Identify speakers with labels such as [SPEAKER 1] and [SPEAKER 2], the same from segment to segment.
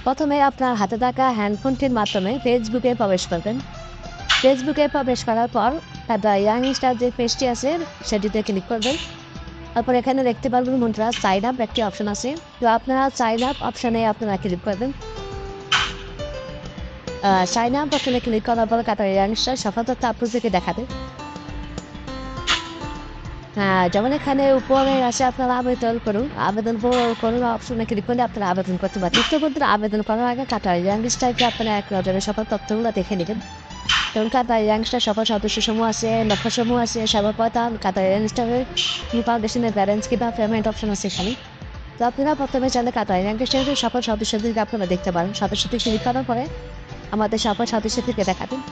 [SPEAKER 1] প্রথমে আপনার হাতে থাকা হ্যান্ডফোনটির মাধ্যমে ফেসবুকে প্রবেশ করবেন। ফেসবুকে প্রবেশ করার পর দ্য ইয়াং স্টার যে পেজটি আছে সেটিতে ক্লিক করবেন। তারপর এখানে দেখতে পারবেন বন্ধুরা সাইন আপ একটি অপশন আছে। তো আপনারা সাইন আপ অপশানে আপনারা ক্লিক করবেন। সাইন আপ অপশানে ক্লিক করার পর কাতার ইয়াং স্টার সফল তথ্য আপনাদেরকে দেখাবে। যেমন এখানে উপরে আছে আপনারা আবেদন করুন অপশনে ক্লিক করলে আপনারা আবেদন করতে পারেন। তো বন্ধুরা আবেদন করার আগে কাতার ইয়াং স্টারকে আপনারা এক নজরে সকল তথ্যগুলো দেখে নেবেন। যেমন কাতার ইয়াং স্টার সকল সদস্য সমূহ আছে, লক্ষ্য সমূহ আছে, সর্বপ্রথম কাতার ইয়াং স্টারের ফাউন্ডেশনের ব্যালেন্স কিংবা পেমেন্ট অপশন আছে এখানে। তো আপনারা প্রথমে চাইলে কাতার ইয়াং স্টারের সকল সদস্যদেরকে আপনারা দেখতে পারেন। সদস্যদের ক্লিক করার পরে আমাদের সকল সদস্যদেরকে দেখাবেন।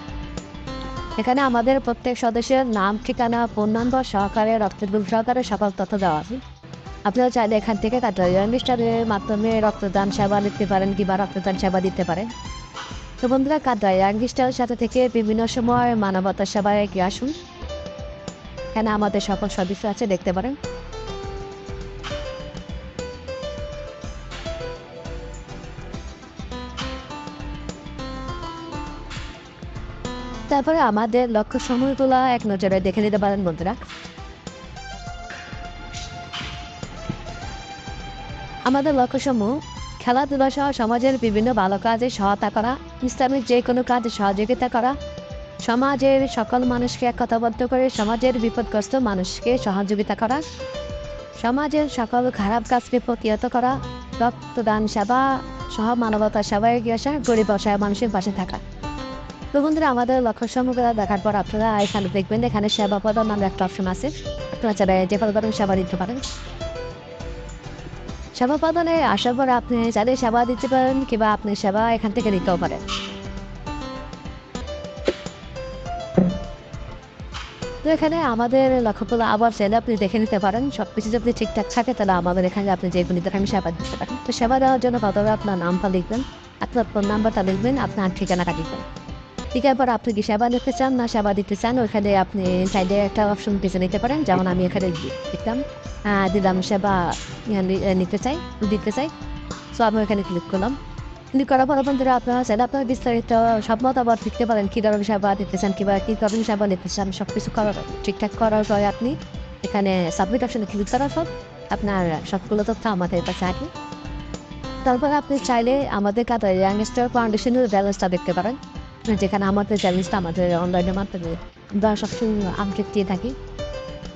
[SPEAKER 1] এখানে আমাদের প্রত্যেক সদস্যের নাম, ঠিকানা, ফোন নম্বর সহকারে রক্তের গ্রুপ সহকারে সকল তথ্য দেওয়া আছে। আপনারা চাইলে এখান থেকে কাতার ইয়াং স্টারের মাধ্যমে রক্তদান সেবা নিতে পারেন কিংবা রক্তদান সেবা দিতে পারেন। তো বন্ধুরা কাতার ইয়াং স্টারের সাথে থেকে বিভিন্ন সময় মানবতার সেবায় এগিয়ে আসুন। এখানে আমাদের সকল সদস্য আছে দেখতে পারেন। তারপরে আমাদের লক্ষ্য সমূহগুলো এক নজরে দেখে নিতে পারেন বন্ধুরা। আমাদের লক্ষ্যসমূহ খেলাধুলা সহ সমাজের বিভিন্ন ভালো কাজে সহায়তা করা, ইসলামিক যে কোনো কাজে সহযোগিতা করা, সমাজের সকল মানুষকে একতাবদ্ধ করে সমাজের বিপদগ্রস্ত মানুষকে সহযোগিতা করা, সমাজের সকল খারাপ কাজকে প্রতিহত করা, রক্তদান সেবা সহ মানবতার সেবায় এগিয়ে আসা, গরিব অসহায় মানুষের পাশে থাকা। তো বন্ধুরা আমাদের লক্ষ্যসমূহগুলো দেখার পর আপনারা এখানে দেখবেন এখানে সেবা প্রদান নামে একটা অপশন আছে। আপনারা চাইলে যে কোনো ধরনের সেবা দিতে পারেন। সেবা প্রদানে আসার পর আপনি চাইলে সেবা দিতে পারেন কিংবা আপনি সেবা এখান থেকে নিতেও পারেন। তো এখানে আমাদের লক্ষ্যগুলো আবার চাইলে আপনি দেখে নিতে পারেন। সব কিছু যদি ঠিকঠাক থাকে তাহলে আমাদের এখানে আপনি যে কোনো আমি সেবা দিতে পারেন। তো সেবা দেওয়ার জন্য প্রথমে আপনার নামটা লিখবেন, আপনার ফোন নাম্বারটা লিখবেন, আপনার ঠিকানাটা লিখবেন। ঠিক আছে, আপনি কি সেবা নিতে চান না সেবা দিতে চান ওইখানে আপনি চাইলে একটা অপশন বেছে নিতে পারেন। যেমন আমি এখানে দিলাম সেবা দিতে চাই। সো আমি এখানে ক্লিক করলাম। ক্লিক করার পর বন্ধুরা আপনারা চাইলে আপনার বিস্তারিত সব মত আবার লিখতে পারেন কী ধরনের সেবা দিতে চান কিংবা কী ধরনের সেবা নিতে চান। সব কিছু করার ঠিকঠাক করার পরে আপনি এখানে সাবমিট অপশনে ক্লিক করার পর আপনার সবগুলো তথ্য আমাদের কাছে আসবে। তারপর আপনি চাইলে আমাদের কাতার ইয়াং স্টার ফাউন্ডেশনের ব্যালেন্সটা দেখতে পারেন, যেখানে আমাদের ব্যালেন্সটা আমাদের অনলাইনের মাধ্যমে আমরা সবসময় আপডেট দিয়ে থাকি।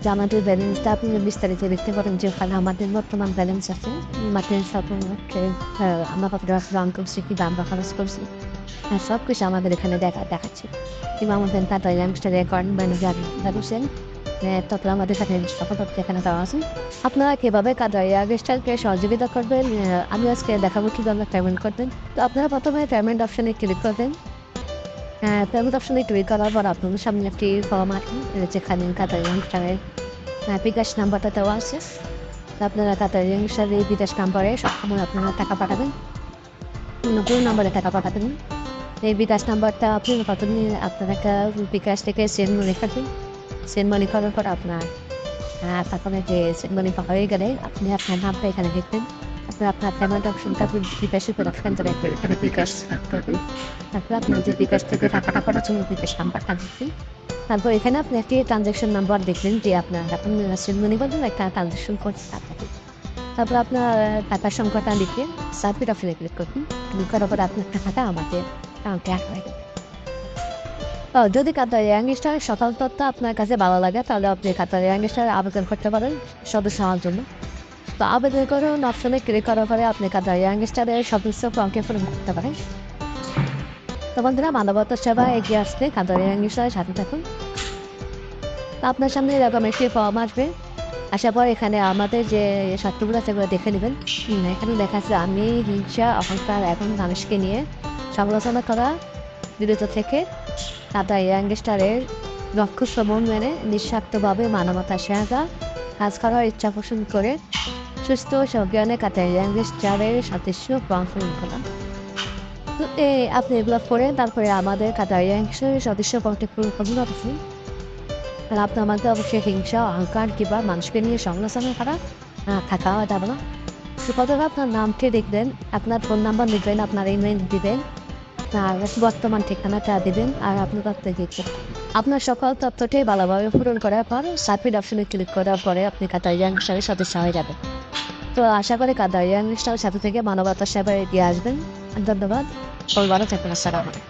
[SPEAKER 1] যে আমাদের ব্যালেন্সটা আপনি বিস্তারিত দেখতে পারেন, যেখানে আমাদের বর্তমান ব্যালেন্স আছে, আমাদের আমরা কত টাকা রান করছি কি দাম খরচ করছি, হ্যাঁ সব কিছু আমাদের এখানে দেখাচ্ছে। কিংবা আমাদের কাতার ইয়াং স্টার অ্যাকাউন্ট ম্যানেজার জানিয়েছেন তারপরে আমাদের সাথে সকল তথ্য এখানে দেওয়া আছে। আপনারা কীভাবে কাতার ইয়াং স্টারকে সহযোগিতা করবেন আমি আজকে দেখাবো কীভাবে পেমেন্ট করবেন। তো আপনারা প্রথমে পেমেন্ট অপশনে ক্লিক করবেন। পেমেন্ট অপশনে ক্লিক করার পর আপনাদের সামনে একটি ফর্ম আসবে, যেখানে কাতার ইয়াং স্টারের বিকাশ নাম্বারটা দেওয়া আছে। আপনারা কাতার ইয়াং স্টারের এই বিকাশ নাম্বারে সবসময় আপনারা টাকা পাঠাবেন, পুরো নাম্বারে টাকা পাঠাবেন। এই বিকাশ নাম্বারটা আপনি প্রথমে আপনার একটা বিকাশ থেকে সেন্ড মানি করবেন। সেন্ড মানি করার পর আপনার তারপরে যে সেন্ড মানি হয়ে গেলে আপনি আপনার নামটা এখানে লিখবেন। আপনার পেমেন্ট অপশনটা আপনি বিকাশের উপর অপশন করে এখানে বিকাশ করবেন। তারপর আপনার যে বিকাশ থেকে টাকাটা পাঠাচ্ছেন বিকাশ নাম্বারটা দিচ্ছেন। তারপর এখানে আপনি একটি ট্রানজ্যাকশন নাম্বার দেখবেন যে আপনার এখন সেন্ড মানি বলবেন একটা ট্রানজ্যাকশন করছে আপনাকে। তারপর আপনার টাকার সংখ্যাটা লিখে সাবমিট অপশনে ক্লিক করবেন। ক্লিক করার পর আপনার টাকাটা আমাদের অ্যাকাউন্টে অ্যাড হয়ে যাবে। যদি কাতার ইয়াং স্টারের সকল তথ্য আপনার কাছে ভালো লাগে তাহলে আপনি কাতার ইয়াং স্টারে আবেদন করতে পারেন সদস্য হওয়ার জন্য। তো আবেদন করুন অপশনে ক্লিক করার পরে আপনি কাতার ইয়াং স্টারের সদস্য ফর্মকে পূরণ করতে পারেন। তো বন্ধুরা মানবতার সেবায় এগিয়ে আসতে কাতার ইয়াং স্টারের সাথে থাকুন। তো আপনার সামনে এরকম একটি ফর্ম আসবে, আসার পর এখানে আমাদের যে শর্তগুলো সেগুলো দেখে নেবেন। এখানে লেখা আছে আমি হিংসা অহংকার এখন মানুষকে নিয়ে সমালোচনা করা বিরত থেকে কাতার ইয়াং স্টারের লক্ষ্য সমূহ মেনে নিঃস্বার্থভাবে মানবতার সেবা কাজ করার ইচ্ছা পোষণ করে সুস্থ সজ্ঞানে কাতার ইয়াং স্টারের সদস্য ফর্ম করলাম। তো আপনি এগুলো পড়ে তারপরে আমাদের কাতার ইয়াং স্টারের সদস্য ফর্মটি পূরণ করুন অবশ্যই। আর আপনি আমাদের অবশ্যই হিংসা অহংকার কিংবা মানুষকে নিয়ে সমালোচনা করা থাকা যাবে না। তো প্রথমে আপনার নামটি লিখবেন, আপনার ফোন নাম্বার লিখবেন, আপনার ইমেইল দিবেন, আর বর্তমান ঠিকানাটা দিবেন আর আপনার তথ্য লিখবেন। আপনার সকল তথ্যটি ভালোভাবে পূরণ করার পর সাবমিট অপশনে ক্লিক করার পরে আপনি কাতারিয়া অনুষ্ঠানের সদস্য হয়ে যাবেন। তো আশা করি কাতারিয়া অনুষ্ঠানের সাথে থেকে মানবতার সেবায় এগিয়ে আসবেন। ধন্যবাদ। ভালো থাকবেন। আসসালামু আলাইকুম।